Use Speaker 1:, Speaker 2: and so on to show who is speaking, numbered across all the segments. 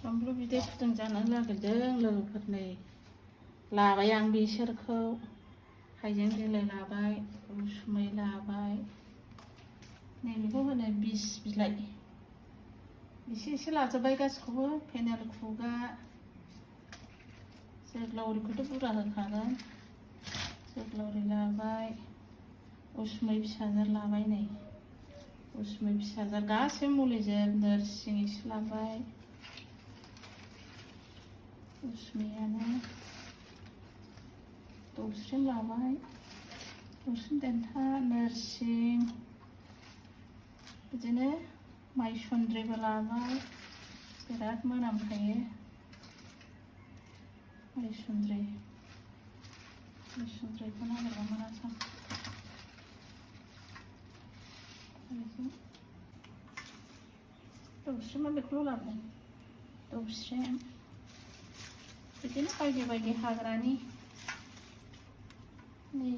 Speaker 1: बानलु बिदै फुदुंजानो नागिरदों लोगोफोरनै लाबाय आं बिसोरखौ हाइजें बिलाइ लाबाय उसुमै लाबाय नैबेखौ होनो बिस बिलाइ एसे लाजोब्बाय गासिखौबो फेनेल खुगा जोग्लावरिखौथ' बुरजा होखागोन जोग्लावरि लाबाय उसुमै फिसाजोर लाबाय नै उसुमै फिसाजोर गासैबो मुलिजोब नोरसिं एसे लाबाय उसुमैयानो दौस्रेम लाबाय दौस्रेम देन्था नोरसिं बिदिनो माइसुन्द्रिबो लाबाय बिराद मोनामखायो माइसुन्द्रिखौ नागिरबा मोनासां दौस्रेमा बेखौल' लाबोदों दौस्रेम बिदिनो बायदि हाग्रानि नै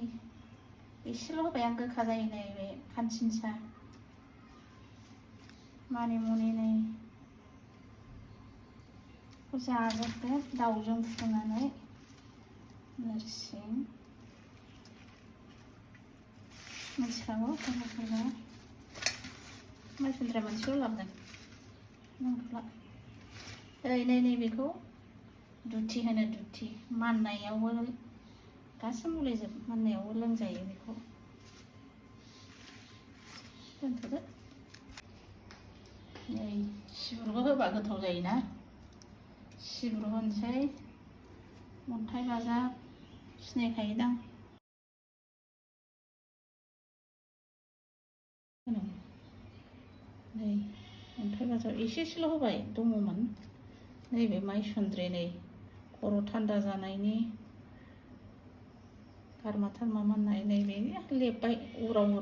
Speaker 1: एसेल' होबाय आं गोखा जायो नै बे खानसिनसा मानिमुनि नै जाजोबगोन दाउजों फुदुंनानै नोरसिं मिथिखागौ सोरबा माइसुन्द्रिया मोनसेल' लाबोदों नांथ'ला नै बेखौ दुथि होनो दुथि माननायावबो गासैबो मुलिजोब माननायावबो लोंजायो बेखौ दोनथ'दो नै सिब्रुखौ होबा गोथाव जायोना सिब्रु होनोसै अन्थाइ बाजाब सिनायखायोदां नै अन्थाइ बाजाब एसेल' होबाय दङमोन नैबे माइसुन्द्रि नै खर' थान्दा जानायनि गारमा थारमा माननाय नैबे लेबबाय उराव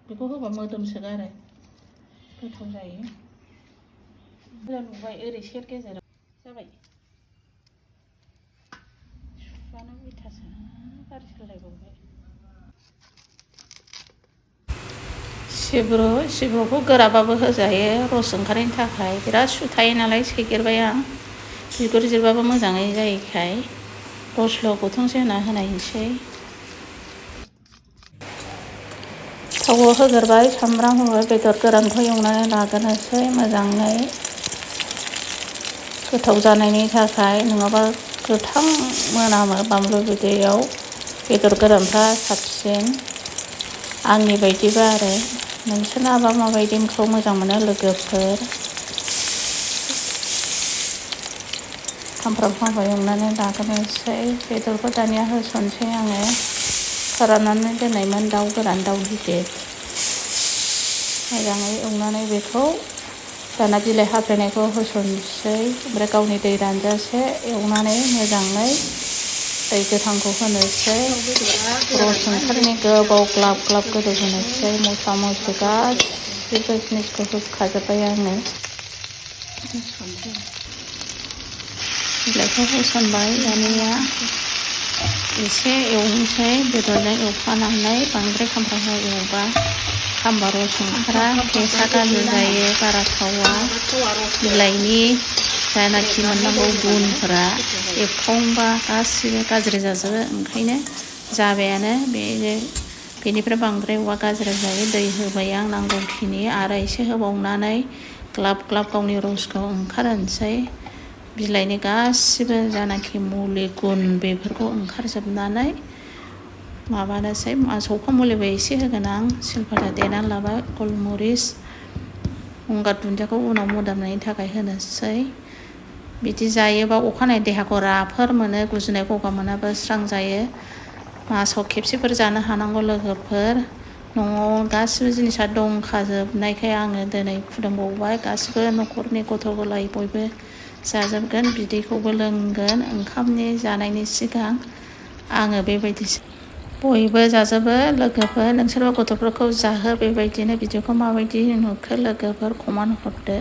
Speaker 1: बेखौ होबा मोदोमसोगारो गोथाव जायो लुबाय ओरै सेर गेजेराव जाबाय सुबानो उल्थासो गाज्रि सोलायबावबाय सिब्रुखौ गोराबाबो होजायो रस ओंखारनायनि थाखाय बिराद सु थायो नालाय सैगेरबाय आं बिगुर जिरबाबो मोजाङै जायैखाय रसल' गुथुंसे होना होनायसै थावआव होगोरबाय सामब्राम होबाय बेदर गोरानखौ एवनानै लाग्रोनोसै मोजाङै गोथाव जानायनि थाखाय नङाबा गोथां मोनामो बानलु बिदैयाव बेदर गोरानफ्रा साबसिन आंनि बायदिबा आरो नोंसोरनाबा माबायदिखौ मोजां मोनो लोगोफोर खामफ्राम एवनानै लाग्रोनोसै बेदरखौ दानिया होसनसै आङो फोराननानै दोननायमोन दाउ गोरान दाउ गिदिर मोजाङै एवनानै बेखौ दाना बिलाइ हाफ्लेनायखौ होसनसै ओमफ्राय गावनि दै रानजासे एवनानै मोजाङै दै गोथांखौ होनोसै रस ओंखारनाय गोबाव ग्लाब ग्लाब गोदौ होनोसै मस्ला मस्लि गासिबो जिनिसखौ होखाजोब्बाय आङो बिलाइखौ होसनबाय दानिया एसे एवनोसै बेदरजों एवफानानै बांद्राय खामफ्राम एवबा खामबा रस ओंखारा टेस्टआ गाज्रि जायो बारा थावा बिलाइनि जायनाखि मोननांगौ गुनफोरा एवखांबा गासिबो गाज्रि जाजोबो ओंखायनो जाबायानो बेनिफ्राय बांद्राय एवबा गाज्रि जायो दै होबाय आं नांगौखिनि आरो एसे होबावनानै ग्लाब ग्लाब गावनि रसखौ ओंखारहोनोसै बिलाइनि गासिबो जानाखि मुलि गुन बेफोरखौ ओंखारजोबनानै माबानोसै सौखा मुलिबो एसे होगोन आं सिलपाता देनानै लाबाय गलमरिस गंगार दुन्दियाखौ उनाव मोदोमनायनि थाखाय होनोसै बिदि जायोबा अखानायै देहाखौ राफोद मोनो गुजुनाय गगा मोनाबो स्रां जायो मासाव खेबसेफोर जानो हानांगौ लोगोफोर न'आव गासिबो जिनिसा दंखाजोबनायखाय आङो दिनै फुदुंबावबाय गासिबो न'खरनि गथ' गथाय बयबो जाजोबगोन बिदैखौबो लोंगोन ओंखामनि जानायनि सिगां आङो बेबायदिसो बयबो जाजोबो लोगोफोर नोंसोरबो गथ'फोरखौ जाहो बेबायदिनो भिडिअखौ माबायदि नुखो लोगोफोर कमेन्ट हरदो।